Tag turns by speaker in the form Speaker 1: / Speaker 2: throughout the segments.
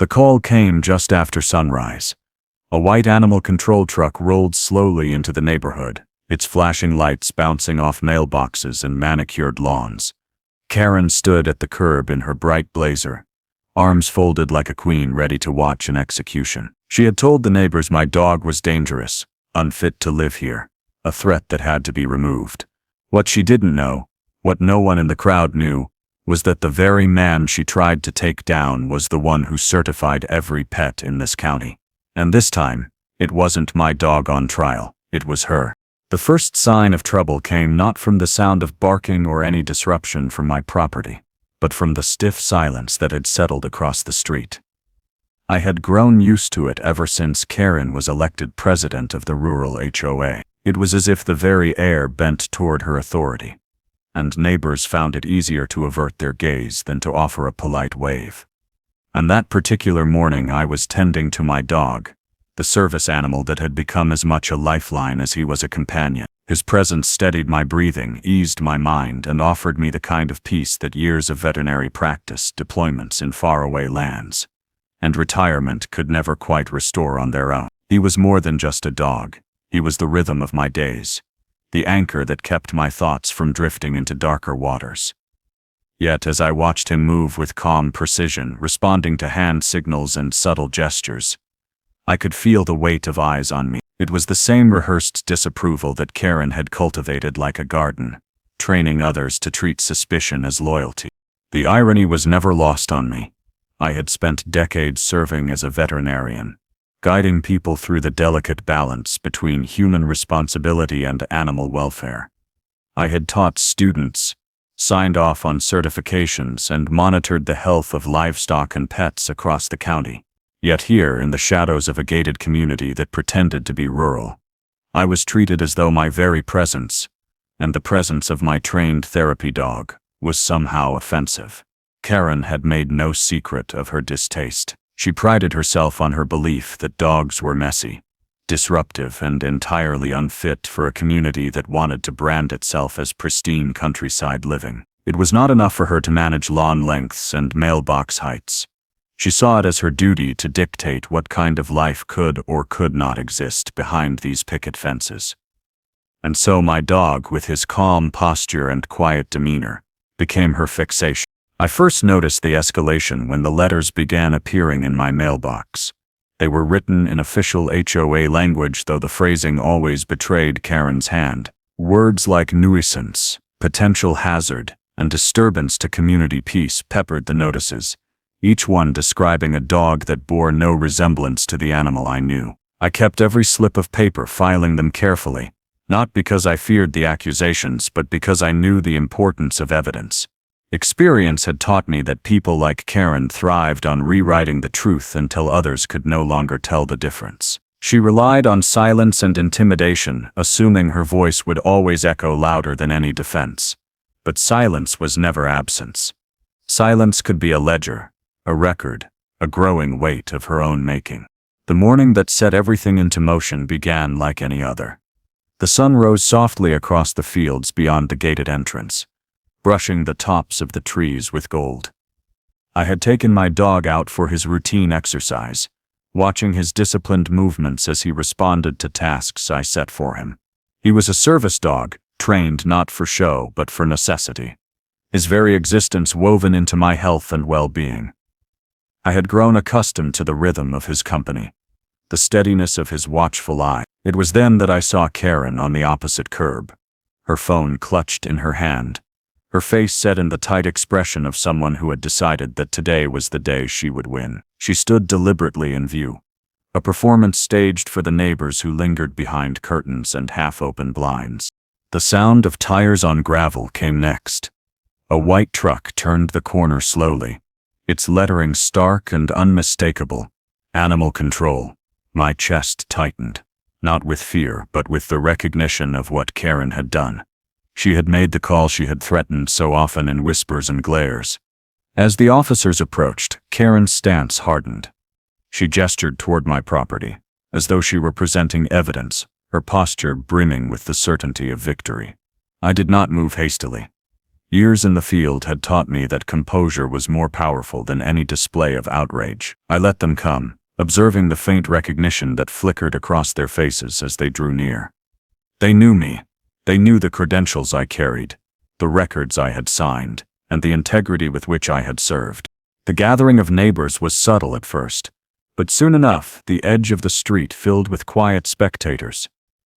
Speaker 1: The call came just after sunrise. A white animal control truck rolled slowly into the neighborhood, its flashing lights bouncing off mailboxes and manicured lawns. Karen stood at the curb in her bright blazer, arms folded like a queen ready to watch an execution. She had told the neighbors my dog was dangerous, unfit to live here, a threat that had to be removed. What she didn't know, what no one in the crowd knew, was that the very man she tried to take down was the one who certified every pet in this county. And this time, it wasn't my dog on trial, it was her. The first sign of trouble came not from the sound of barking or any disruption from my property, but from the stiff silence that had settled across the street. I had grown used to it ever since Karen was elected president of the rural HOA. It was as if the very air bent toward her authority, and neighbors found it easier to avert their gaze than to offer a polite wave. And that particular morning I was tending to my dog, the service animal that had become as much a lifeline as he was a companion. His presence steadied my breathing, eased my mind, and offered me the kind of peace that years of veterinary practice, deployments in faraway lands, and retirement could never quite restore on their own. He was more than just a dog. He was the rhythm of my days, the anchor that kept my thoughts from drifting into darker waters. Yet as I watched him move with calm precision, responding to hand signals and subtle gestures, I could feel the weight of eyes on me. It was the same rehearsed disapproval that Karen had cultivated like a garden, training others to treat suspicion as loyalty. The irony was never lost on me. I had spent decades serving as a veterinarian, guiding people through the delicate balance between human responsibility and animal welfare. I had taught students, signed off on certifications, and monitored the health of livestock and pets across the county. Yet here, in the shadows of a gated community that pretended to be rural, I was treated as though my very presence, and the presence of my trained therapy dog, was somehow offensive. Karen had made no secret of her distaste. She prided herself on her belief that dogs were messy, disruptive, and entirely unfit for a community that wanted to brand itself as pristine countryside living. It was not enough for her to manage lawn lengths and mailbox heights. She saw it as her duty to dictate what kind of life could or could not exist behind these picket fences. And so my dog, with his calm posture and quiet demeanor, became her fixation. I first noticed the escalation when the letters began appearing in my mailbox. They were written in official HOA language, though the phrasing always betrayed Karen's hand. Words like nuisance, potential hazard, and disturbance to community peace peppered the notices, each one describing a dog that bore no resemblance to the animal I knew. I kept every slip of paper, filing them carefully, not because I feared the accusations, but because I knew the importance of evidence. Experience had taught me that people like Karen thrived on rewriting the truth until others could no longer tell the difference. She relied on silence and intimidation, assuming her voice would always echo louder than any defense. But silence was never absence. Silence could be a ledger, a record, a growing weight of her own making. The morning that set everything into motion began like any other. The sun rose softly across the fields beyond the gated entrance, brushing the tops of the trees with gold. I had taken my dog out for his routine exercise, watching his disciplined movements as he responded to tasks I set for him. He was a service dog, trained not for show but for necessity, his very existence woven into my health and well-being. I had grown accustomed to the rhythm of his company, the steadiness of his watchful eye. It was then that I saw Karen on the opposite curb, her phone clutched in her hand, her face set in the tight expression of someone who had decided that today was the day she would win. She stood deliberately in view, a performance staged for the neighbors who lingered behind curtains and half-open blinds. The sound of tires on gravel came next. A white truck turned the corner slowly, its lettering stark and unmistakable. Animal control. My chest tightened, not with fear but with the recognition of what Karen had done. She had made the call she had threatened so often in whispers and glares. As the officers approached, Karen's stance hardened. She gestured toward my property, as though she were presenting evidence, her posture brimming with the certainty of victory. I did not move hastily. Years in the field had taught me that composure was more powerful than any display of outrage. I let them come, observing the faint recognition that flickered across their faces as they drew near. They knew me. They knew the credentials I carried, the records I had signed, and the integrity with which I had served. The gathering of neighbors was subtle at first, but soon enough the edge of the street filled with quiet spectators.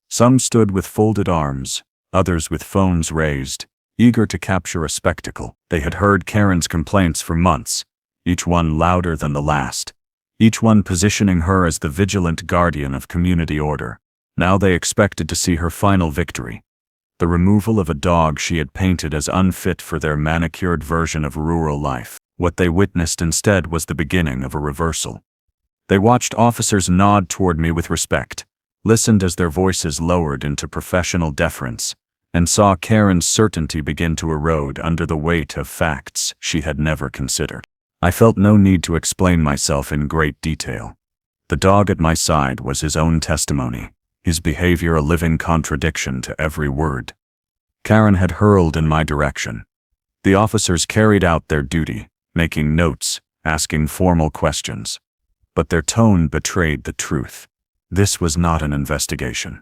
Speaker 1: Some stood with folded arms, others with phones raised, eager to capture a spectacle. They had heard Karen's complaints for months, each one louder than the last, each one positioning her as the vigilant guardian of community order. Now they expected to see her final victory, the removal of a dog she had painted as unfit for their manicured version of rural life. What they witnessed instead was the beginning of a reversal. They watched officers nod toward me with respect, listened as their voices lowered into professional deference, and saw Karen's certainty begin to erode under the weight of facts she had never considered. I felt no need to explain myself in great detail. The dog at my side was his own testimony, his behavior a living contradiction to every word. Karen had hurled in my direction. The officers carried out their duty, making notes, asking formal questions. But their tone betrayed the truth. This was not an investigation.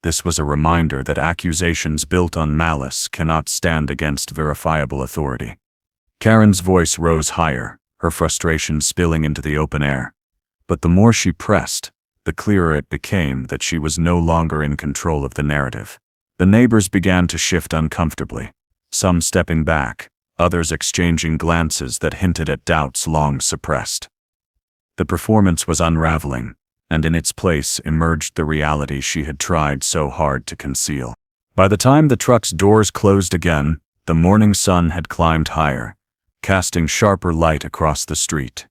Speaker 1: This was a reminder that accusations built on malice cannot stand against verifiable authority. Karen's voice rose higher, her frustration spilling into the open air. But the more she pressed, the clearer it became that she was no longer in control of the narrative. The neighbors began to shift uncomfortably, some stepping back, others exchanging glances that hinted at doubts long suppressed. The performance was unraveling, and in its place emerged the reality she had tried so hard to conceal. By the time the truck's doors closed again, the morning sun had climbed higher, casting sharper light across the street.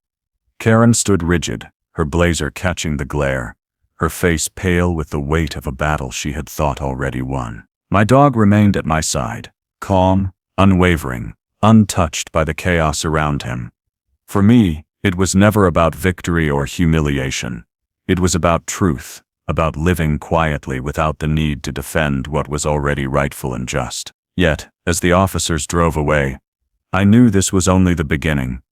Speaker 1: Karen stood rigid, her blazer catching the glare, her face pale with the weight of a battle she had thought already won. My dog remained at my side, calm, unwavering, untouched by the chaos around him. For me, it was never about victory or humiliation. It was about truth, about living quietly without the need to defend what was already rightful and just. Yet, as the officers drove away, I knew this was only the beginning.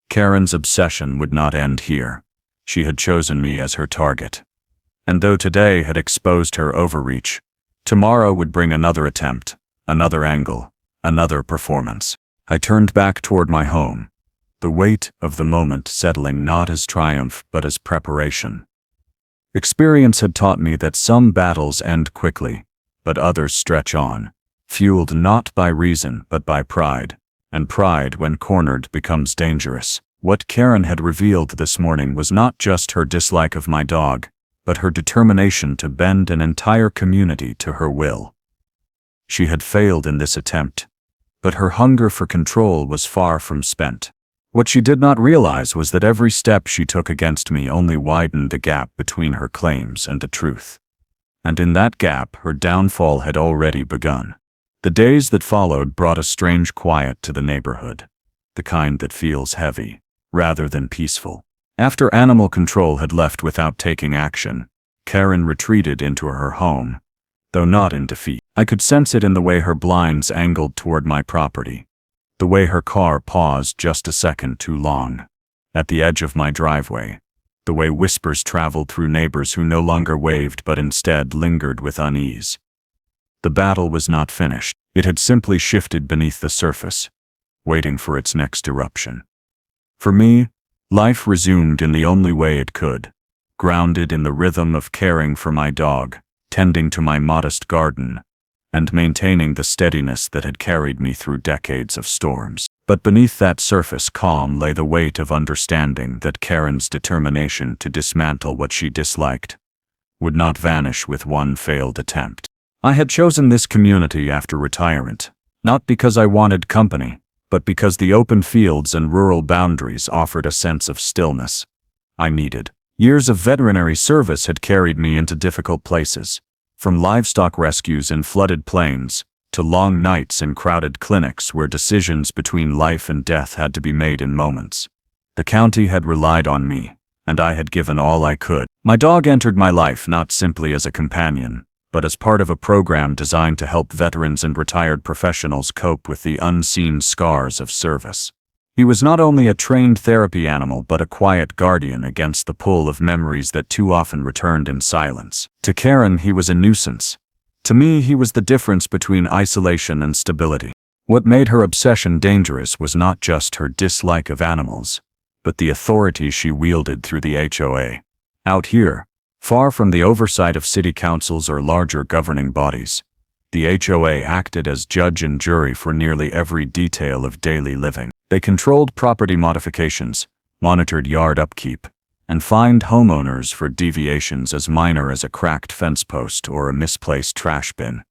Speaker 1: Karen's obsession would not end here. She had chosen me as her target. And though today had exposed her overreach, tomorrow would bring another attempt, another angle, another performance. I turned back toward my home, the weight of the moment settling not as triumph but as preparation. Experience had taught me that some battles end quickly, but others stretch on, fueled not by reason but by pride, and pride when cornered becomes dangerous. What Karen had revealed this morning was not just her dislike of my dog, but her determination to bend an entire community to her will. She had failed in this attempt, but her hunger for control was far from spent. What she did not realize was that every step she took against me only widened the gap between her claims and the truth. And in that gap her downfall had already begun. The days that followed brought a strange quiet to the neighborhood, the kind that feels heavy, rather than peaceful. After animal control had left without taking action, Karen retreated into her home, though not in defeat. I could sense it in the way her blinds angled toward my property, the way her car paused just a second too long at the edge of my driveway, the way whispers traveled through neighbors who no longer waved but instead lingered with unease. The battle was not finished. It had simply shifted beneath the surface, waiting for its next eruption. For me, life resumed in the only way it could, grounded in the rhythm of caring for my dog, tending to my modest garden, and maintaining the steadiness that had carried me through decades of storms. But beneath that surface calm lay the weight of understanding that Karen's determination to dismantle what she disliked would not vanish with one failed attempt. I had chosen this community after retirement, not because I wanted company, but because the open fields and rural boundaries offered a sense of stillness I needed. Years of veterinary service had carried me into difficult places, from livestock rescues in flooded plains to long nights in crowded clinics where decisions between life and death had to be made in moments. The county had relied on me, and I had given all I could. My dog entered my life not simply as a companion, but as part of a program designed to help veterans and retired professionals cope with the unseen scars of service. He was not only a trained therapy animal but a quiet guardian against the pull of memories that too often returned in silence. To Karen, he was a nuisance. To me, he was the difference between isolation and stability. What made her obsession dangerous was not just her dislike of animals, but the authority she wielded through the HOA. Out here, far from the oversight of city councils or larger governing bodies, the HOA acted as judge and jury for nearly every detail of daily living. They controlled property modifications, monitored yard upkeep, and fined homeowners for deviations as minor as a cracked fence post or a misplaced trash bin.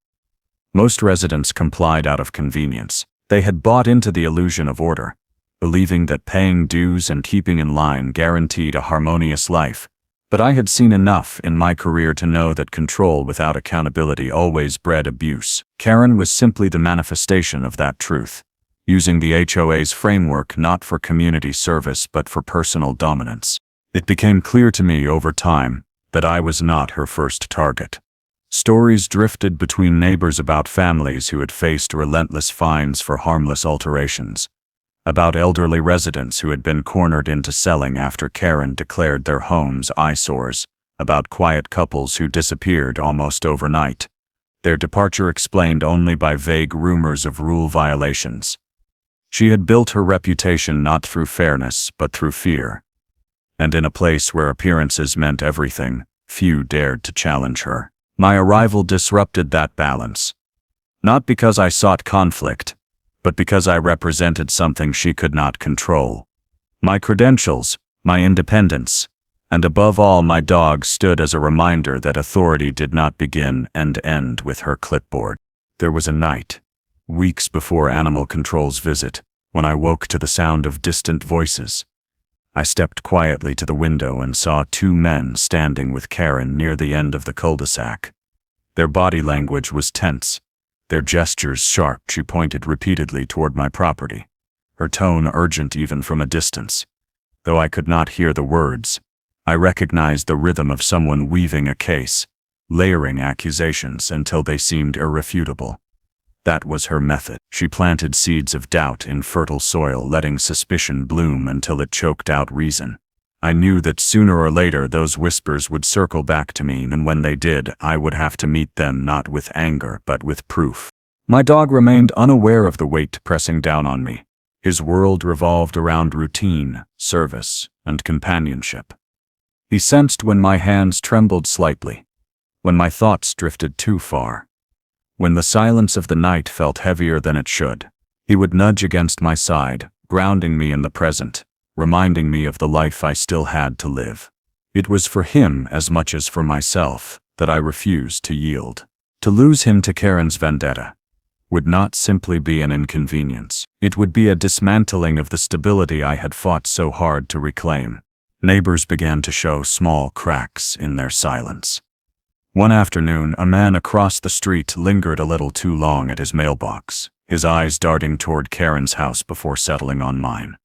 Speaker 1: Most residents complied out of convenience. They had bought into the illusion of order, believing that paying dues and keeping in line guaranteed a harmonious life. But I had seen enough in my career to know that control without accountability always bred abuse. Karen was simply the manifestation of that truth, using the HOA's framework not for community service but for personal dominance. It became clear to me over time that I was not her first target. Stories drifted between neighbors about families who had faced relentless fines for harmless alterations, about elderly residents who had been cornered into selling after Karen declared their homes eyesores, about quiet couples who disappeared almost overnight, their departure explained only by vague rumors of rule violations. She had built her reputation not through fairness but through fear. And in a place where appearances meant everything, few dared to challenge her. My arrival disrupted that balance. Not because I sought conflict, but because I represented something she could not control. My credentials, my independence, and above all my dog stood as a reminder that authority did not begin and end with her clipboard. There was a night, weeks before Animal Control's visit, when I woke to the sound of distant voices. I stepped quietly to the window and saw two men standing with Karen near the end of the cul-de-sac. Their body language was tense, their gestures sharp. She pointed repeatedly toward my property, her tone urgent even from a distance. Though I could not hear the words, I recognized the rhythm of someone weaving a case, layering accusations until they seemed irrefutable. That was her method. She planted seeds of doubt in fertile soil, letting suspicion bloom until it choked out reason. I knew that sooner or later those whispers would circle back to me, and when they did, I would have to meet them not with anger but with proof. My dog remained unaware of the weight pressing down on me. His world revolved around routine, service, and companionship. He sensed when my hands trembled slightly, when my thoughts drifted too far, when the silence of the night felt heavier than it should. He would nudge against my side, grounding me in the present, reminding me of the life I still had to live. It was for him as much as for myself that I refused to yield. To lose him to Karen's vendetta would not simply be an inconvenience. It would be a dismantling of the stability I had fought so hard to reclaim. Neighbors began to show small cracks in their silence. One afternoon, a man across the street lingered a little too long at his mailbox, his eyes darting toward Karen's house before settling on mine.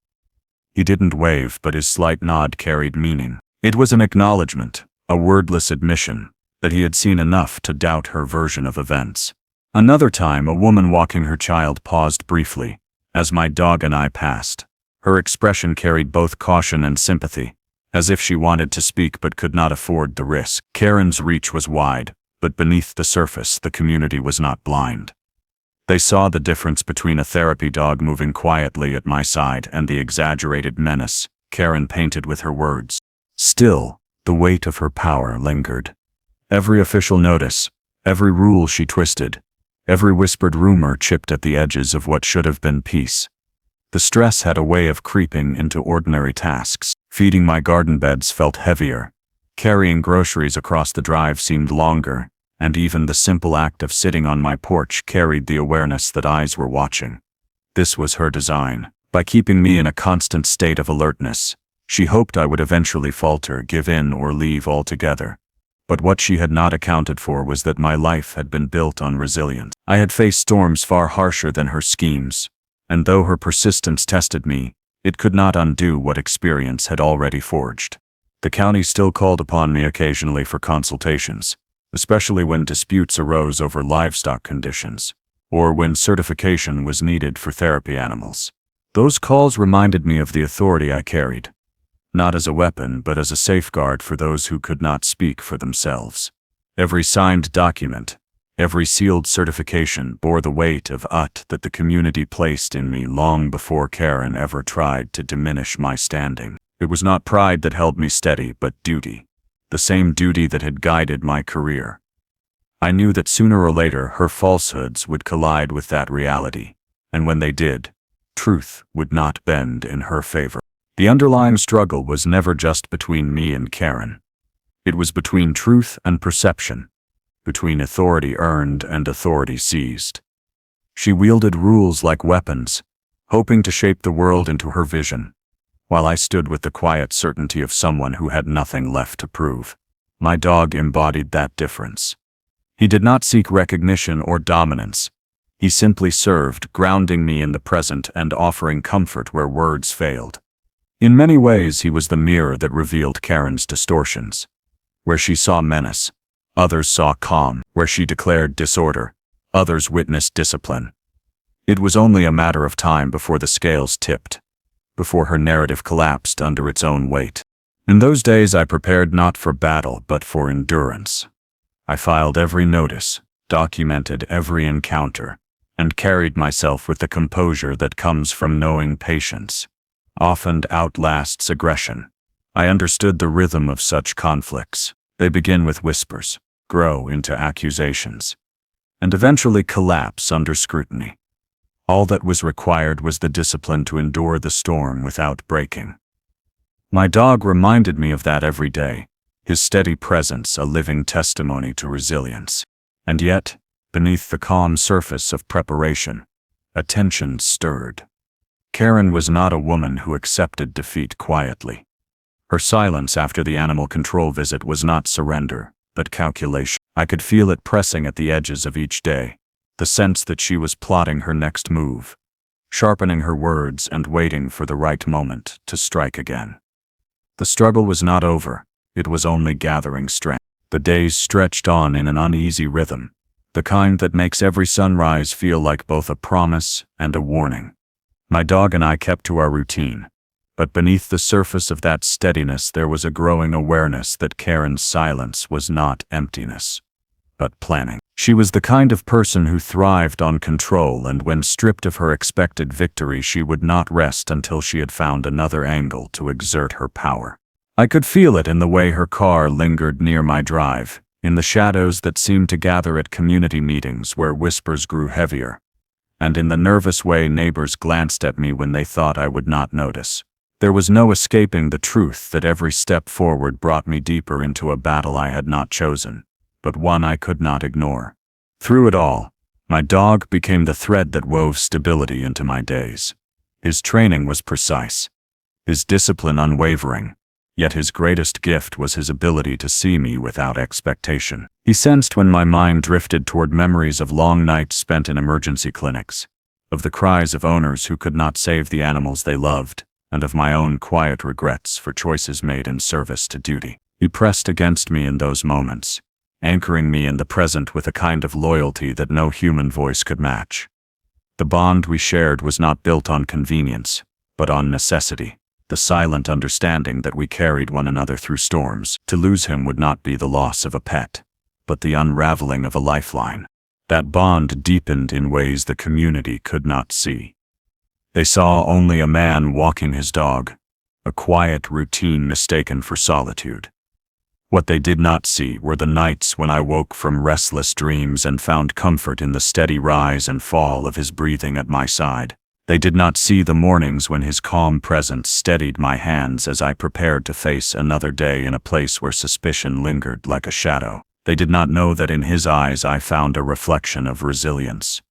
Speaker 1: He didn't wave, but his slight nod carried meaning. It was an acknowledgement, a wordless admission, that he had seen enough to doubt her version of events. Another time, a woman walking her child paused briefly, as my dog and I passed. Her expression carried both caution and sympathy, as if she wanted to speak but could not afford the risk. Karen's reach was wide, but beneath the surface the community was not blind. They saw the difference between a therapy dog moving quietly at my side and the exaggerated menace Karen painted with her words. Still, the weight of her power lingered. Every official notice, every rule she twisted, every whispered rumor chipped at the edges of what should have been peace. The stress had a way of creeping into ordinary tasks. Feeding my garden beds felt heavier. Carrying groceries across the drive seemed longer, and even the simple act of sitting on my porch carried the awareness that eyes were watching. This was her design. By keeping me in a constant state of alertness, she hoped I would eventually falter, give in, or leave altogether. But what she had not accounted for was that my life had been built on resilience. I had faced storms far harsher than her schemes, and though her persistence tested me, it could not undo what experience had already forged. The county still called upon me occasionally for consultations, especially when disputes arose over livestock conditions, or when certification was needed for therapy animals. Those calls reminded me of the authority I carried, not as a weapon but as a safeguard for those who could not speak for themselves. Every signed document, every sealed certification bore the weight of that the community placed in me long before Karen ever tried to diminish my standing. It was not pride that held me steady, but duty, the same duty that had guided my career. I knew that sooner or later her falsehoods would collide with that reality, and when they did, truth would not bend in her favor. The underlying struggle was never just between me and Karen. It was between truth and perception, between authority earned and authority seized. She wielded rules like weapons, hoping to shape the world into her vision, while I stood with the quiet certainty of someone who had nothing left to prove. My dog embodied that difference. He did not seek recognition or dominance. He simply served, grounding me in the present and offering comfort where words failed. In many ways, he was the mirror that revealed Karen's distortions. Where she saw menace, others saw calm. Where she declared disorder, others witnessed discipline. It was only a matter of time before the scales tipped, before her narrative collapsed under its own weight. In those days, I prepared not for battle but for endurance. I filed every notice, documented every encounter, and carried myself with the composure that comes from knowing patience often outlasts aggression. I understood the rhythm of such conflicts. They begin with whispers, grow into accusations, and eventually collapse under scrutiny. All that was required was the discipline to endure the storm without breaking. My dog reminded me of that every day, his steady presence a living testimony to resilience. And yet, beneath the calm surface of preparation, a tension stirred. Karen was not a woman who accepted defeat quietly. Her silence after the animal control visit was not surrender, but calculation. I could feel it pressing at the edges of each day, the sense that she was plotting her next move, sharpening her words and waiting for the right moment to strike again. The struggle was not over, it was only gathering strength. The days stretched on in an uneasy rhythm, the kind that makes every sunrise feel like both a promise and a warning. My dog and I kept to our routine, but beneath the surface of that steadiness there was a growing awareness that Karen's silence was not emptiness, but planning. She was the kind of person who thrived on control, and when stripped of her expected victory she would not rest until she had found another angle to exert her power. I could feel it in the way her car lingered near my drive, in the shadows that seemed to gather at community meetings where whispers grew heavier, and in the nervous way neighbors glanced at me when they thought I would not notice. There was no escaping the truth that every step forward brought me deeper into a battle I had not chosen, but one I could not ignore. Through it all, my dog became the thread that wove stability into my days. His training was precise, his discipline unwavering, yet his greatest gift was his ability to see me without expectation. He sensed when my mind drifted toward memories of long nights spent in emergency clinics, of the cries of owners who could not save the animals they loved, and of my own quiet regrets for choices made in service to duty. He pressed against me in those moments, anchoring me in the present with a kind of loyalty that no human voice could match. The bond we shared was not built on convenience, but on necessity, the silent understanding that we carried one another through storms. To lose him would not be the loss of a pet, but the unraveling of a lifeline. That bond deepened in ways the community could not see. They saw only a man walking his dog, a quiet routine mistaken for solitude. What they did not see were the nights when I woke from restless dreams and found comfort in the steady rise and fall of his breathing at my side. They did not see the mornings when his calm presence steadied my hands as I prepared to face another day in a place where suspicion lingered like a shadow. They did not know that in his eyes I found a reflection of resilience,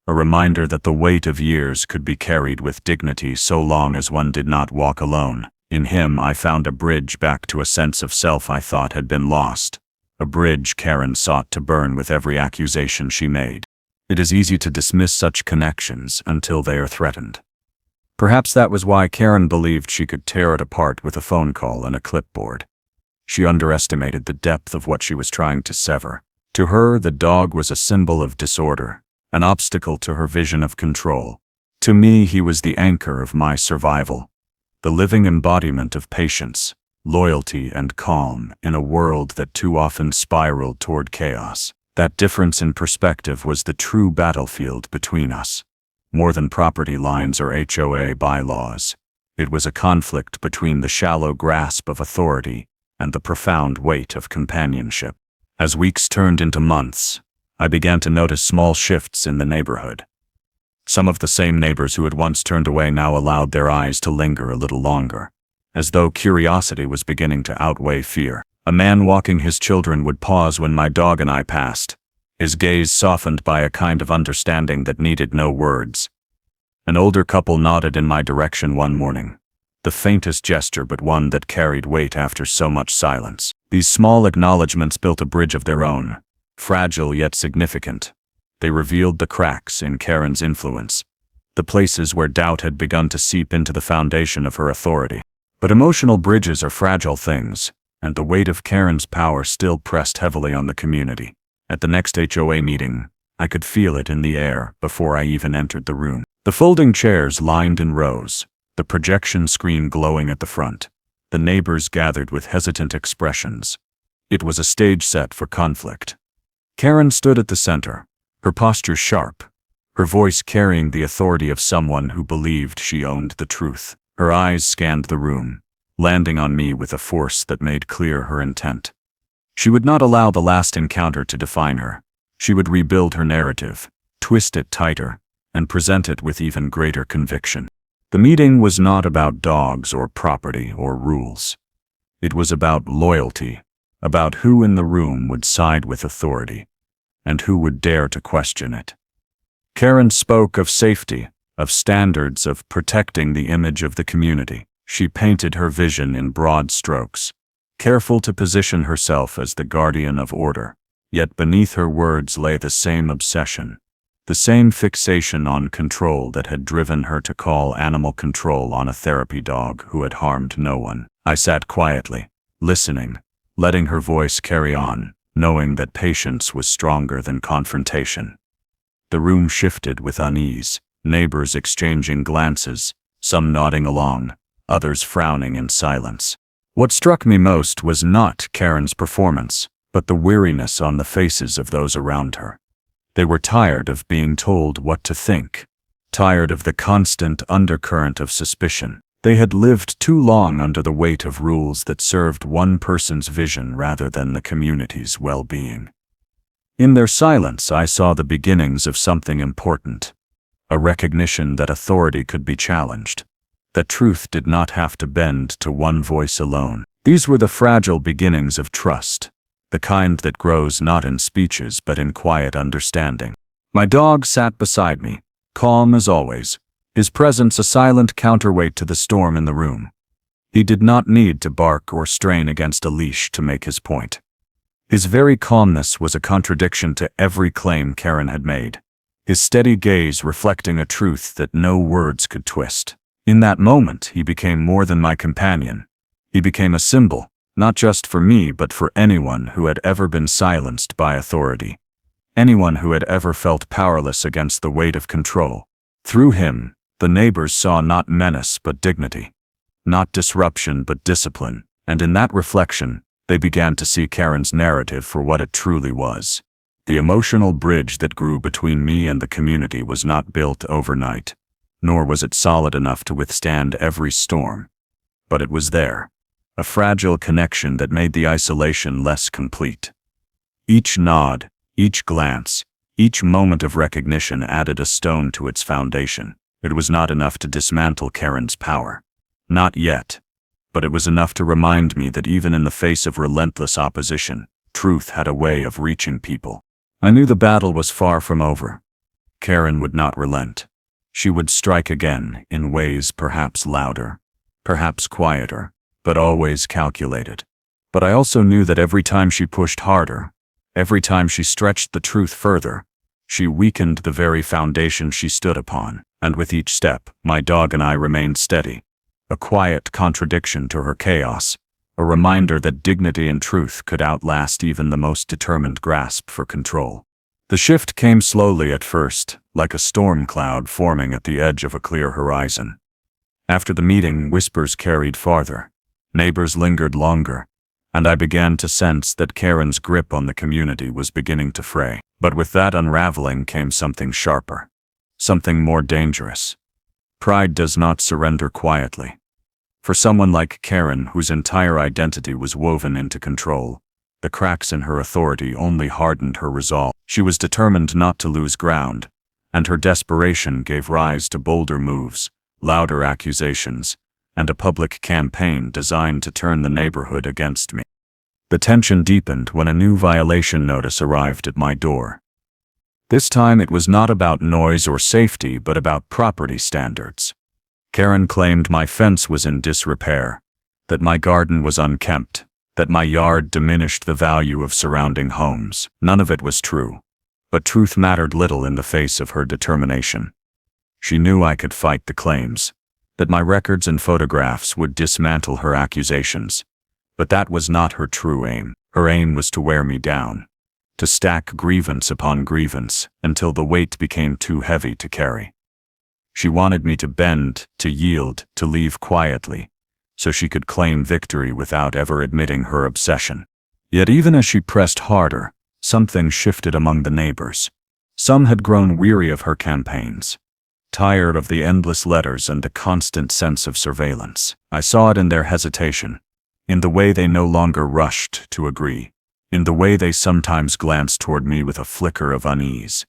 Speaker 1: a reminder that the weight of years could be carried with dignity so long as one did not walk alone. In him I found a bridge back to a sense of self I thought had been lost, a bridge Karen sought to burn with every accusation she made. It is easy to dismiss such connections until they are threatened. Perhaps that was why Karen believed she could tear it apart with a phone call and a clipboard. She underestimated the depth of what she was trying to sever. To her, the dog was a symbol of disorder, an obstacle to her vision of control. To me, he was the anchor of my survival, the living embodiment of patience, loyalty, and calm in a world that too often spiraled toward chaos. That difference in perspective was the true battlefield between us. More than property lines or HOA bylaws, it was a conflict between the shallow grasp of authority and the profound weight of companionship. As weeks turned into months, I began to notice small shifts in the neighborhood. Some of the same neighbors who had once turned away now allowed their eyes to linger a little longer, as though curiosity was beginning to outweigh fear. A man walking his children would pause when my dog and I passed, his gaze softened by a kind of understanding that needed no words. An older couple nodded in my direction one morning, the faintest gesture but one that carried weight after so much silence. These small acknowledgments built a bridge of their own, fragile yet significant. They revealed the cracks in Karen's influence, the places where doubt had begun to seep into the foundation of her authority. But emotional bridges are fragile things, and the weight of Karen's power still pressed heavily on the community. At the next HOA meeting, I could feel it in the air before I even entered the room. The folding chairs lined in rows, the projection screen glowing at the front, the neighbors gathered with hesitant expressions. It was a stage set for conflict. Karen stood at the center, her posture sharp, her voice carrying the authority of someone who believed she owned the truth. Her eyes scanned the room, landing on me with a force that made clear her intent. She would not allow the last encounter to define her. She would rebuild her narrative, twist it tighter, and present it with even greater conviction. The meeting was not about dogs or property or rules. It was about loyalty, about who in the room would side with authority, and who would dare to question it. Karen spoke of safety, of standards, of protecting the image of the community. She painted her vision in broad strokes, careful to position herself as the guardian of order. Yet beneath her words lay the same obsession, the same fixation on control that had driven her to call animal control on a therapy dog who had harmed no one. I sat quietly, listening, letting her voice carry on, knowing that patience was stronger than confrontation. The room shifted with unease, neighbors exchanging glances, some nodding along, others frowning in silence. What struck me most was not Karen's performance, but the weariness on the faces of those around her. They were tired of being told what to think, tired of the constant undercurrent of suspicion. They had lived too long under the weight of rules that served one person's vision rather than the community's well-being. In their silence, I saw the beginnings of something important, a recognition that authority could be challenged, that truth did not have to bend to one voice alone. These were the fragile beginnings of trust, the kind that grows not in speeches but in quiet understanding. My dog sat beside me, calm as always, his presence a silent counterweight to the storm in the room. He did not need to bark or strain against a leash to make his point. His very calmness was a contradiction to every claim Karen had made, his steady gaze reflecting a truth that no words could twist. In that moment, he became more than my companion. He became a symbol, not just for me but for anyone who had ever been silenced by authority, anyone who had ever felt powerless against the weight of control. Through him, the neighbors saw not menace but dignity, not disruption but discipline, and in that reflection, they began to see Karen's narrative for what it truly was. The emotional bridge that grew between me and the community was not built overnight, nor was it solid enough to withstand every storm. But it was there, a fragile connection that made the isolation less complete. Each nod, each glance, each moment of recognition added a stone to its foundation. It was not enough to dismantle Karen's power. Not yet. But it was enough to remind me that even in the face of relentless opposition, truth had a way of reaching people. I knew the battle was far from over. Karen would not relent. She would strike again, in ways perhaps louder, perhaps quieter, but always calculated. But I also knew that every time she pushed harder, every time she stretched the truth further, she weakened the very foundation she stood upon. And with each step, my dog and I remained steady, a quiet contradiction to her chaos, a reminder that dignity and truth could outlast even the most determined grasp for control. The shift came slowly at first, like a storm cloud forming at the edge of a clear horizon. After the meeting, whispers carried farther. Neighbors lingered longer, and I began to sense that Karen's grip on the community was beginning to fray. But with that unraveling came something sharper, something more dangerous. Pride does not surrender quietly. For someone like Karen, whose entire identity was woven into control, the cracks in her authority only hardened her resolve. She was determined not to lose ground, and her desperation gave rise to bolder moves, louder accusations, and a public campaign designed to turn the neighborhood against me. The tension deepened when a new violation notice arrived at my door. This time it was not about noise or safety, but about property standards. Karen claimed my fence was in disrepair, that my garden was unkempt, that my yard diminished the value of surrounding homes. None of it was true, but truth mattered little in the face of her determination. She knew I could fight the claims, that my records and photographs would dismantle her accusations. But that was not her true aim. Her aim was to wear me down, to stack grievance upon grievance until the weight became too heavy to carry. She wanted me to bend, to yield, to leave quietly, so she could claim victory without ever admitting her obsession. Yet even as she pressed harder, something shifted among the neighbors. Some had grown weary of her campaigns, tired of the endless letters and the constant sense of surveillance. I saw it in their hesitation, in the way they no longer rushed to agree, in the way they sometimes glanced toward me with a flicker of unease.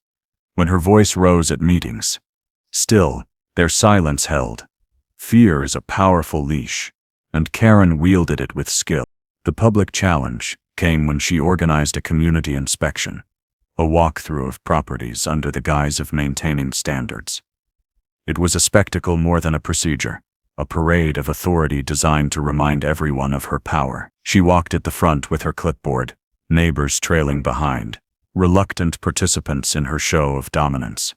Speaker 1: When her voice rose at meetings, still, their silence held. Fear is a powerful leash, and Karen wielded it with skill. The public challenge came when she organized a community inspection, a walkthrough of properties under the guise of maintaining standards. It was a spectacle more than a procedure, a parade of authority designed to remind everyone of her power. She walked at the front with her clipboard, neighbors trailing behind, reluctant participants in her show of dominance.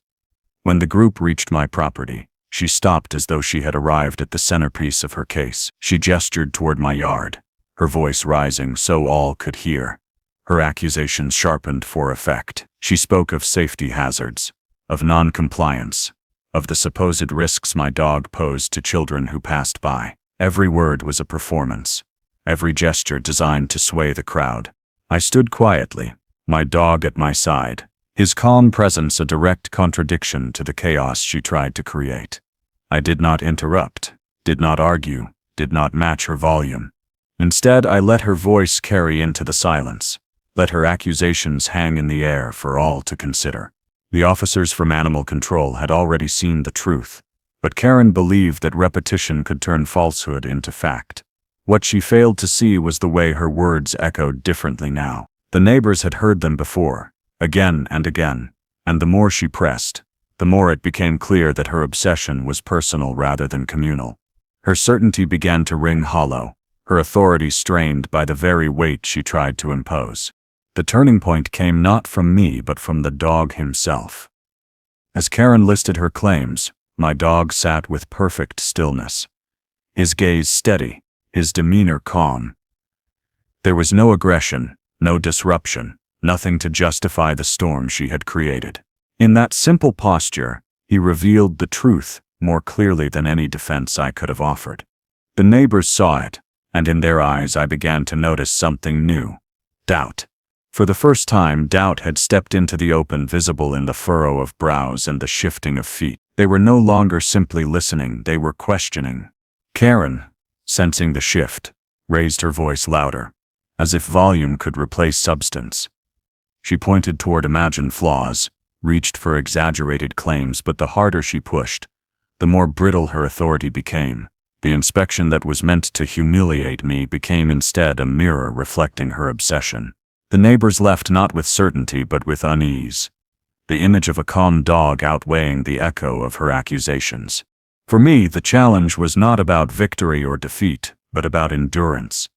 Speaker 1: When the group reached my property, she stopped as though she had arrived at the centerpiece of her case. She gestured toward my yard, her voice rising so all could hear. Her accusations sharpened for effect. She spoke of safety hazards, of non-compliance, of the supposed risks my dog posed to children who passed by. Every word was a performance, every gesture designed to sway the crowd. I stood quietly, my dog at my side, his calm presence a direct contradiction to the chaos she tried to create. I did not interrupt, did not argue, did not match her volume. Instead, I let her voice carry into the silence, let her accusations hang in the air for all to consider. The officers from animal control had already seen the truth, but Karen believed that repetition could turn falsehood into fact. What she failed to see was the way her words echoed differently now. The neighbors had heard them before, again and again, and the more she pressed, the more it became clear that her obsession was personal rather than communal. Her certainty began to ring hollow, her authority strained by the very weight she tried to impose. The turning point came not from me but from the dog himself. As Karen listed her claims, my dog sat with perfect stillness, his gaze steady, his demeanor calm. There was no aggression, no disruption, nothing to justify the storm she had created. In that simple posture, he revealed the truth more clearly than any defense I could have offered. The neighbors saw it, and in their eyes I began to notice something new: doubt. For the first time, doubt had stepped into the open, visible in the furrow of brows and the shifting of feet. They were no longer simply listening, they were questioning. Karen, sensing the shift, raised her voice louder, as if volume could replace substance. She pointed toward imagined flaws, reached for exaggerated claims, but the harder she pushed, the more brittle her authority became. The inspection that was meant to humiliate me became instead a mirror reflecting her obsession. The neighbors left not with certainty but with unease, the image of a calm dog outweighing the echo of her accusations. For me, the challenge was not about victory or defeat, but about endurance.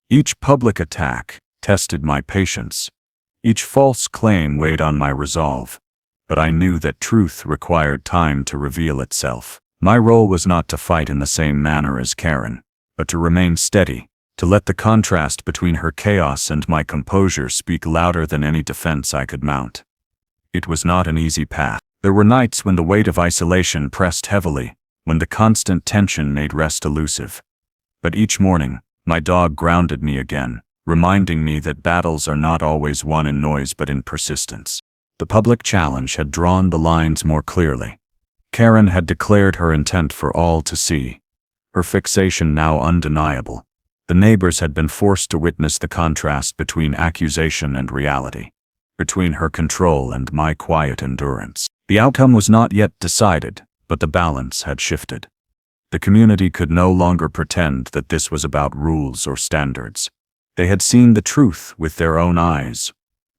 Speaker 1: Each public attack tested my patience. Each false claim weighed on my resolve. But I knew that truth required time to reveal itself. My role was not to fight in the same manner as Karen, but to remain steady, to let the contrast between her chaos and my composure speak louder than any defense I could mount. It was not an easy path. There were nights when the weight of isolation pressed heavily, when the constant tension made rest elusive. But each morning, my dog grounded me again, reminding me that battles are not always won in noise but in persistence. The public challenge had drawn the lines more clearly. Karen had declared her intent for all to see, her fixation now undeniable. The neighbors had been forced to witness the contrast between accusation and reality, between her control and my quiet endurance. The outcome was not yet decided, but the balance had shifted. The community could no longer pretend that this was about rules or standards. They had seen the truth with their own eyes,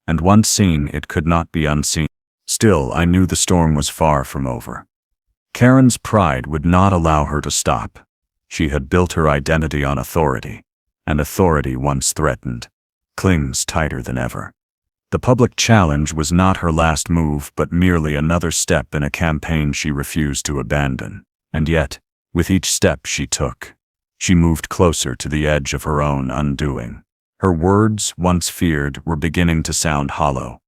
Speaker 1: and once seen, it could not be unseen. Still, I knew the storm was far from over. Karen's pride would not allow her to stop. She had built her identity on authority, and authority once threatened clings tighter than ever. The public challenge was not her last move, but merely another step in a campaign she refused to abandon. And yet, with each step she took, she moved closer to the edge of her own undoing. Her words, once feared, were beginning to sound hollow.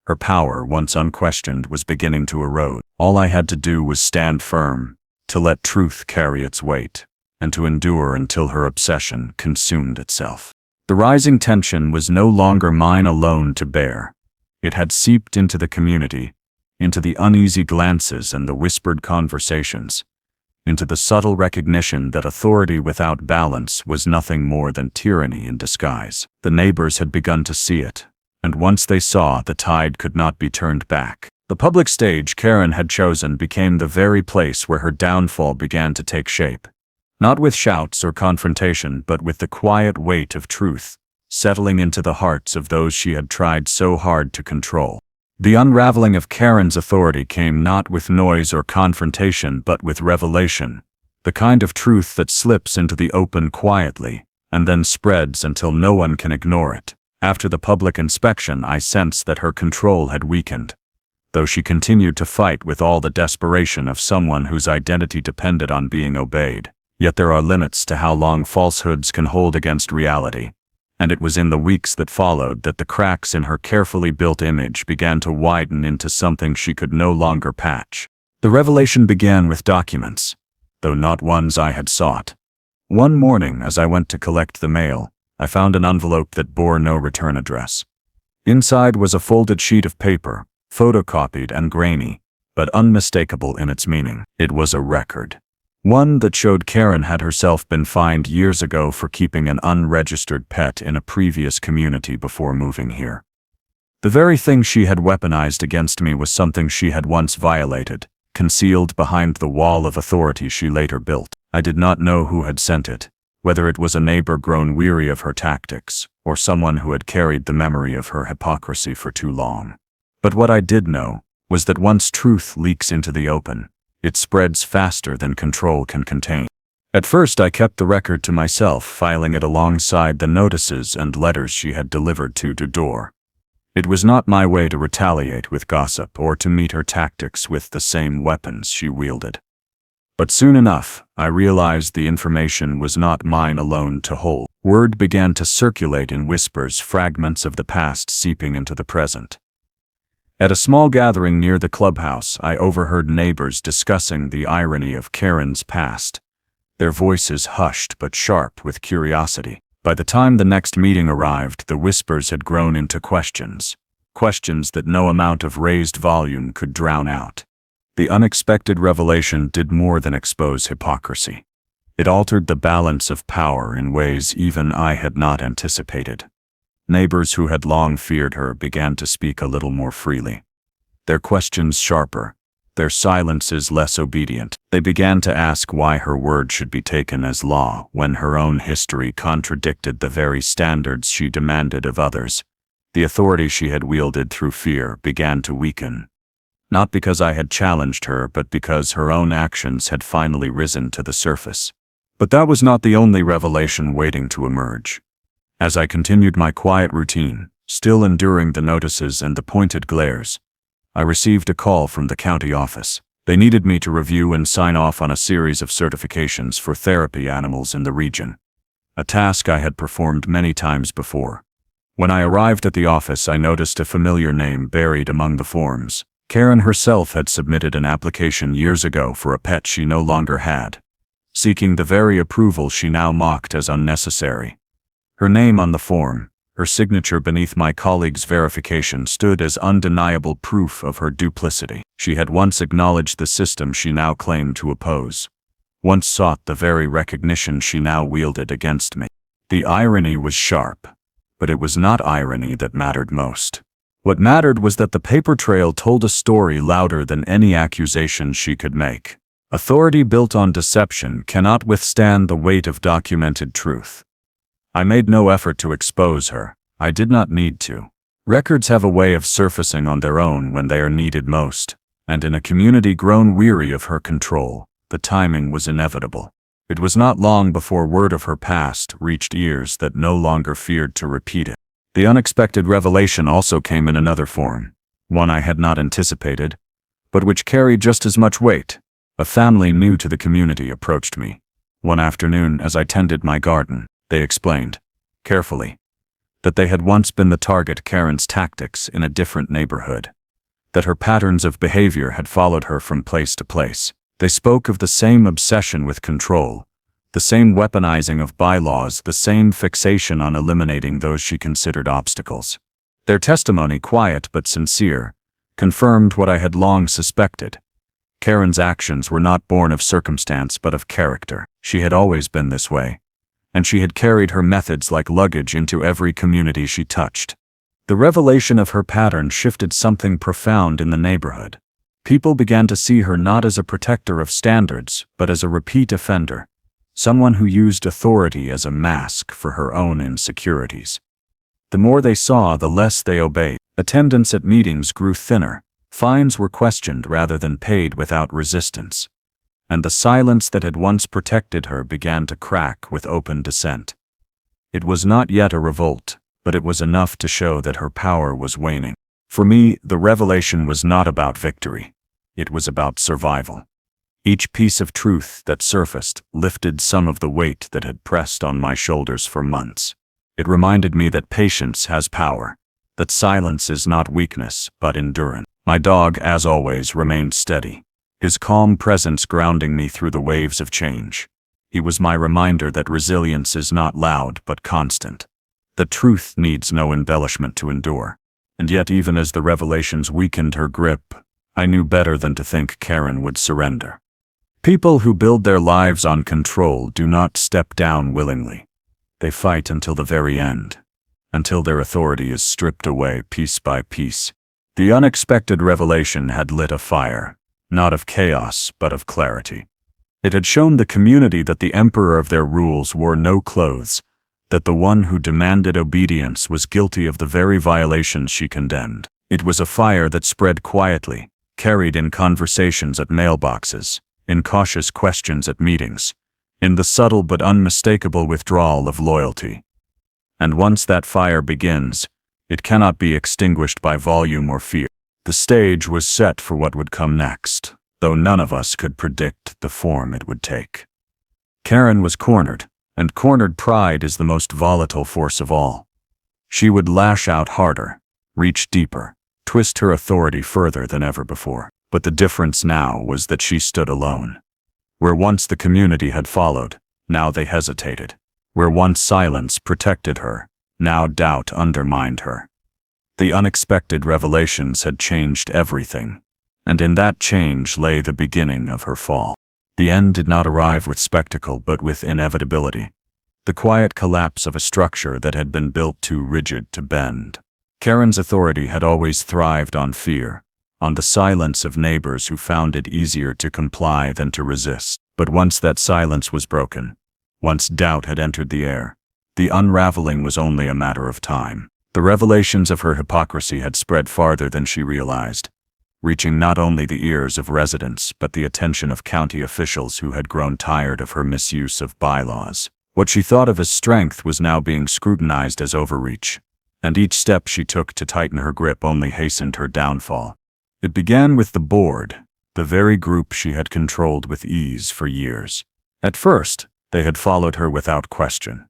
Speaker 1: Her power, once unquestioned, was beginning to erode. All I had to do was stand firm, to let truth carry its weight, and to endure until her obsession consumed itself. The rising tension was no longer mine alone to bear. It had seeped into the community, into the uneasy glances and the whispered conversations, into the subtle recognition that authority without balance was nothing more than tyranny in disguise. The neighbors had begun to see it, and once they saw, the tide could not be turned back. The public stage Karen had chosen became the very place where her downfall began to take shape. Not with shouts or confrontation, but with the quiet weight of truth, settling into the hearts of those she had tried so hard to control. The unraveling of Karen's authority came not with noise or confrontation, but with revelation, the kind of truth that slips into the open quietly, and then spreads until no one can ignore it. After the public inspection, I sensed that her control had weakened. Though she continued to fight with all the desperation of someone whose identity depended on being obeyed. Yet there are limits to how long falsehoods can hold against reality, and it was in the weeks that followed that the cracks in her carefully built image began to widen into something she could no longer patch. The revelation began with documents, though not ones I had sought. One morning, as I went to collect the mail, I found an envelope that bore no return address. Inside was a folded sheet of paper, photocopied and grainy, but unmistakable in its meaning. It was a record. One that showed Karen had herself been fined years ago for keeping an unregistered pet in a previous community before moving here. The very thing she had weaponized against me was something she had once violated, concealed behind the wall of authority she later built. I did not know who had sent it, whether it was a neighbor grown weary of her tactics, or someone who had carried the memory of her hypocrisy for too long. But what I did know was that once truth leaks into the open, it spreads faster than control can contain. At first I kept the record to myself, filing it alongside the notices and letters she had delivered to door. It was not my way to retaliate with gossip or to meet her tactics with the same weapons she wielded. But soon enough, I realized the information was not mine alone to hold. Word began to circulate in whispers, fragments of the past seeping into the present. At a small gathering near the clubhouse, I overheard neighbors discussing the irony of Karen's past, their voices hushed but sharp with curiosity. By the time the next meeting arrived, the whispers had grown into questions that no amount of raised volume could drown out. The unexpected revelation did more than expose hypocrisy. It altered the balance of power in ways even I had not anticipated. Neighbors who had long feared her began to speak a little more freely. Their questions sharper, their silences less obedient. They began to ask why her word should be taken as law when her own history contradicted the very standards she demanded of others. The authority she had wielded through fear began to weaken. Not because I had challenged her, but because her own actions had finally risen to the surface. But that was not the only revelation waiting to emerge. As I continued my quiet routine, still enduring the notices and the pointed glares, I received a call from the county office. They needed me to review and sign off on a series of certifications for therapy animals in the region. a task I had performed many times before. When I arrived at the office, I noticed a familiar name buried among the forms. Karen herself had submitted an application years ago for a pet she no longer had, seeking the very approval she now mocked as unnecessary. Her name on the form, her signature beneath my colleague's verification, stood as undeniable proof of her duplicity. She had once acknowledged the system she now claimed to oppose, once sought the very recognition she now wielded against me. The irony was sharp, but it was not irony that mattered most. What mattered was that the paper trail told a story louder than any accusation she could make. Authority built on deception cannot withstand the weight of documented truth. I made no effort to expose her. I did not need to. Records have a way of surfacing on their own when they are needed most, and in a community grown weary of her control, the timing was inevitable. It was not long before word of her past reached ears that no longer feared to repeat it. The unexpected revelation also came in another form, one I had not anticipated, but which carried just as much weight. A family new to the community approached me. One afternoon, as I tended my garden, they explained, carefully, that they had once been the target Karen's tactics in a different neighborhood, that her patterns of behavior had followed her from place to place. They spoke of the same obsession with control, the same weaponizing of bylaws, the same fixation on eliminating those she considered obstacles. Their testimony, quiet but sincere, confirmed what I had long suspected. Karen's actions were not born of circumstance but of character. She had always been this way, and she had carried her methods like luggage into every community she touched. The revelation of her pattern shifted something profound in the neighborhood. People began to see her not as a protector of standards, but as a repeat offender, someone who used authority as a mask for her own insecurities. The more they saw, the less they obeyed. Attendance at meetings grew thinner, fines were questioned rather than paid without resistance, and the silence that had once protected her began to crack with open dissent. It was not yet a revolt, but it was enough to show that her power was waning. For me, the revelation was not about victory. It was about survival. Each piece of truth that surfaced lifted some of the weight that had pressed on my shoulders for months. It reminded me that patience has power, that silence is not weakness, but endurance. My dog, as always, remained steady, his calm presence grounding me through the waves of change. He was my reminder that resilience is not loud but constant, that truth needs no embellishment to endure. And yet, even as the revelations weakened her grip, I knew better than to think Karen would surrender. People who build their lives on control do not step down willingly. They fight until the very end, until their authority is stripped away piece by piece. The unexpected revelation had lit a fire, not of chaos, but of clarity. It had shown the community that the emperor of their rules wore no clothes, that the one who demanded obedience was guilty of the very violations she condemned. It was a fire that spread quietly, carried in conversations at mailboxes, in cautious questions at meetings, in the subtle but unmistakable withdrawal of loyalty. And once that fire begins, it cannot be extinguished by volume or fear. The stage was set for what would come next, though none of us could predict the form it would take. Karen was cornered, and cornered pride is the most volatile force of all. She would lash out harder, reach deeper, twist her authority further than ever before. But the difference now was that she stood alone. Where once the community had followed, now they hesitated. Where once silence protected her, now doubt undermined her. The unexpected revelations had changed everything, and in that change lay the beginning of her fall. The end did not arrive with spectacle but with inevitability. The quiet collapse of a structure that had been built too rigid to bend. Karen's authority had always thrived on fear, on the silence of neighbors who found it easier to comply than to resist. But once that silence was broken, once doubt had entered the air, the unraveling was only a matter of time. The revelations of her hypocrisy had spread farther than she realized, reaching not only the ears of residents but the attention of county officials who had grown tired of her misuse of bylaws. What she thought of as strength was now being scrutinized as overreach, and each step she took to tighten her grip only hastened her downfall. It began with the board, the very group she had controlled with ease for years. At first, they had followed her without question.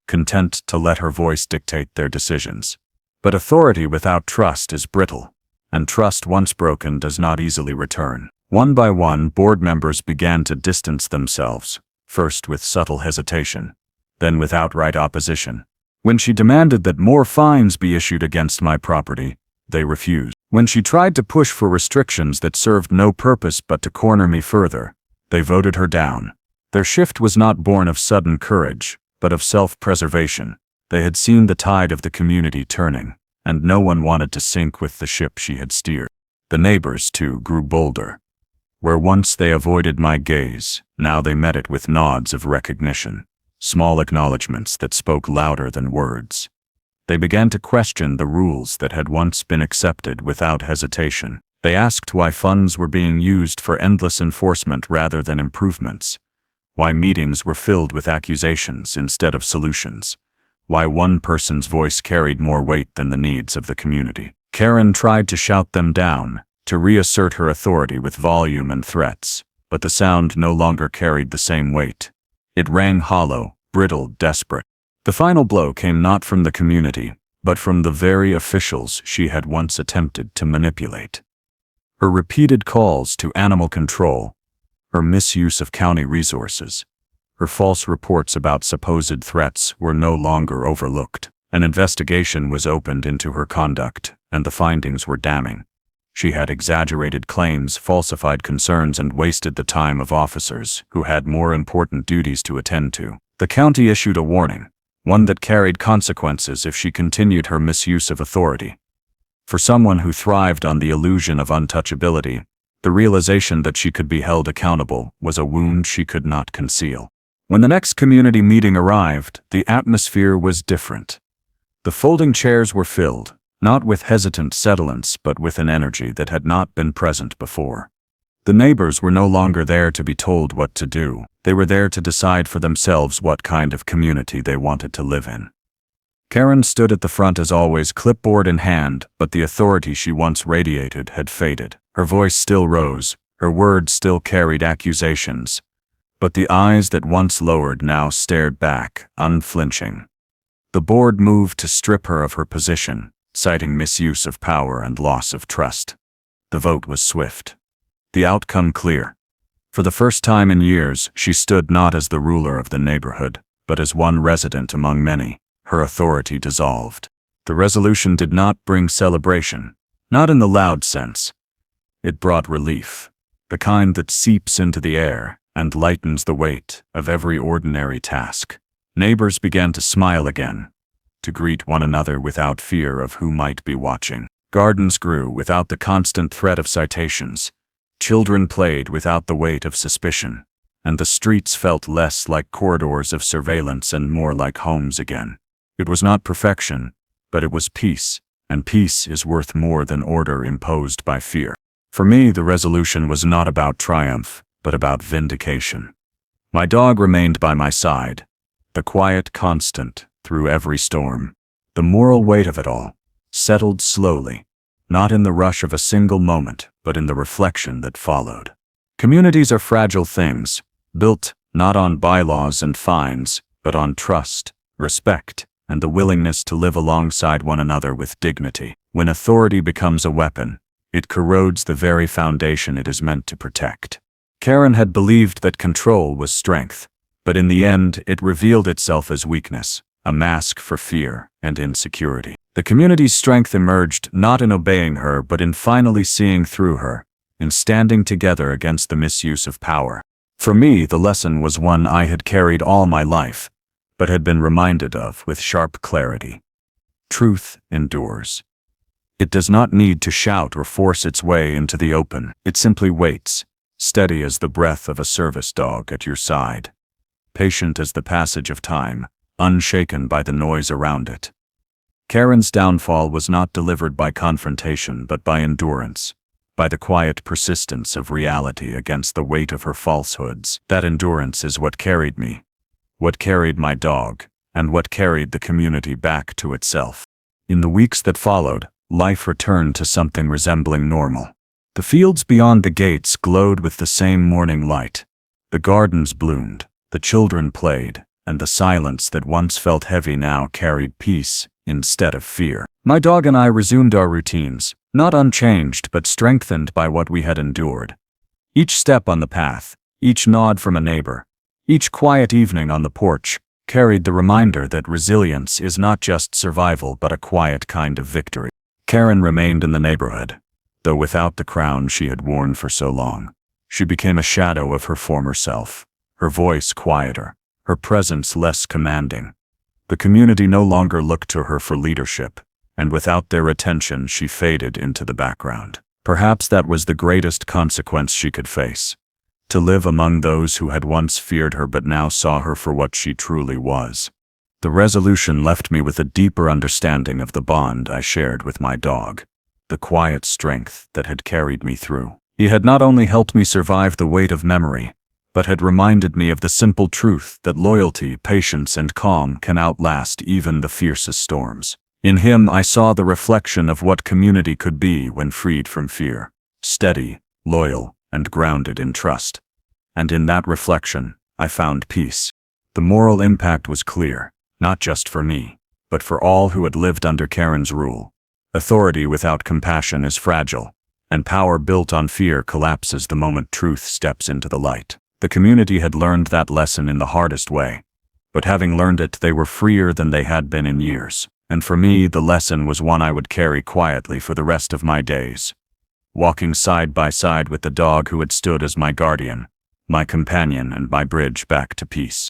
Speaker 1: content to let her voice dictate their decisions. But authority without trust is brittle, and trust once broken does not easily return. One by one, board members began to distance themselves, first with subtle hesitation, then with outright opposition. When she demanded that more fines be issued against my property, they refused. When she tried to push for restrictions that served no purpose but to corner me further, they voted her down. Their shift was not born of sudden courage, but of self-preservation. They had seen the tide of the community turning, and no one wanted to sink with the ship she had steered. The neighbors, too, grew bolder. Where once they avoided my gaze, now they met it with nods of recognition, small acknowledgments that spoke louder than words. They began to question the rules that had once been accepted without hesitation. They asked why funds were being used for endless enforcement rather than improvements, why meetings were filled with accusations instead of solutions, why one person's voice carried more weight than the needs of the community. Karen tried to shout them down, to reassert her authority with volume and threats, but the sound no longer carried the same weight. It rang hollow, brittle, desperate. The final blow came not from the community, but from the very officials she had once attempted to manipulate. Her repeated calls to animal control, her misuse of county resources, her false reports about supposed threats were no longer overlooked. An investigation was opened into her conduct, and the findings were damning. She had exaggerated claims, falsified concerns, and wasted the time of officers who had more important duties to attend to. The county issued a warning, one that carried consequences if she continued her misuse of authority. For someone who thrived on the illusion of untouchability, the realization that she could be held accountable was a wound she could not conceal. When the next community meeting arrived, the atmosphere was different. The folding chairs were filled, not with hesitant settlants but with an energy that had not been present before. The neighbors were no longer there to be told what to do. They were there to decide for themselves what kind of community they wanted to live in. Karen stood at the front as always, clipboard in hand, but the authority she once radiated had faded. Her voice still rose, her words still carried accusations, but the eyes that once lowered now stared back, unflinching. The board moved to strip her of her position, citing misuse of power and loss of trust. The vote was swift. The outcome clear. For the first time in years, she stood not as the ruler of the neighborhood, but as one resident among many. Her authority dissolved. The resolution did not bring celebration, not in the loud sense. It brought relief, the kind that seeps into the air and lightens the weight of every ordinary task. Neighbors began to smile again, to greet one another without fear of who might be watching. Gardens grew without the constant threat of citations. Children played without the weight of suspicion, and the streets felt less like corridors of surveillance and more like homes again. It was not perfection, but it was peace, and peace is worth more than order imposed by fear. For me, the resolution was not about triumph, but about vindication. My dog remained by my side, the quiet constant through every storm. The moral weight of it all settled slowly, not in the rush of a single moment, but in the reflection that followed. Communities are fragile things, built not on bylaws and fines, but on trust, respect, and the willingness to live alongside one another with dignity. When authority becomes a weapon, it corrodes the very foundation it is meant to protect. Karen had believed that control was strength, but in the end it revealed itself as weakness, a mask for fear and insecurity. The community's strength emerged not in obeying her but in finally seeing through her, in standing together against the misuse of power. For me, the lesson was one I had carried all my life, but had been reminded of with sharp clarity. Truth endures. It does not need to shout or force its way into the open. It simply waits, steady as the breath of a service dog at your side, patient as the passage of time, unshaken by the noise around it. Karen's downfall was not delivered by confrontation but by endurance, by the quiet persistence of reality against the weight of her falsehoods. That endurance is what carried me, what carried my dog, and what carried the community back to itself. In the weeks that followed, life returned to something resembling normal. The fields beyond the gates glowed with the same morning light. The gardens bloomed, the children played, and the silence that once felt heavy now carried peace instead of fear. My dog and I resumed our routines, not unchanged but strengthened by what we had endured. Each step on the path, each nod from a neighbor, each quiet evening on the porch, carried the reminder that resilience is not just survival but a quiet kind of victory. Karen remained in the neighborhood, though without the crown she had worn for so long. She became a shadow of her former self, her voice quieter, her presence less commanding. The community no longer looked to her for leadership, and without their attention she faded into the background. Perhaps that was the greatest consequence she could face. To live among those who had once feared her but now saw her for what she truly was. The resolution left me with a deeper understanding of the bond I shared with my dog, the quiet strength that had carried me through. He had not only helped me survive the weight of memory, but had reminded me of the simple truth that loyalty, patience, and calm can outlast even the fiercest storms. In him I saw the reflection of what community could be when freed from fear, steady, loyal, and grounded in trust. And in that reflection, I found peace. The moral impact was clear, not just for me, but for all who had lived under Karen's rule. Authority without compassion is fragile, and power built on fear collapses the moment truth steps into the light. The community had learned that lesson in the hardest way, but having learned it, they were freer than they had been in years. And for me, the lesson was one I would carry quietly for the rest of my days. Walking side by side with the dog who had stood as my guardian, my companion, and my bridge back to peace.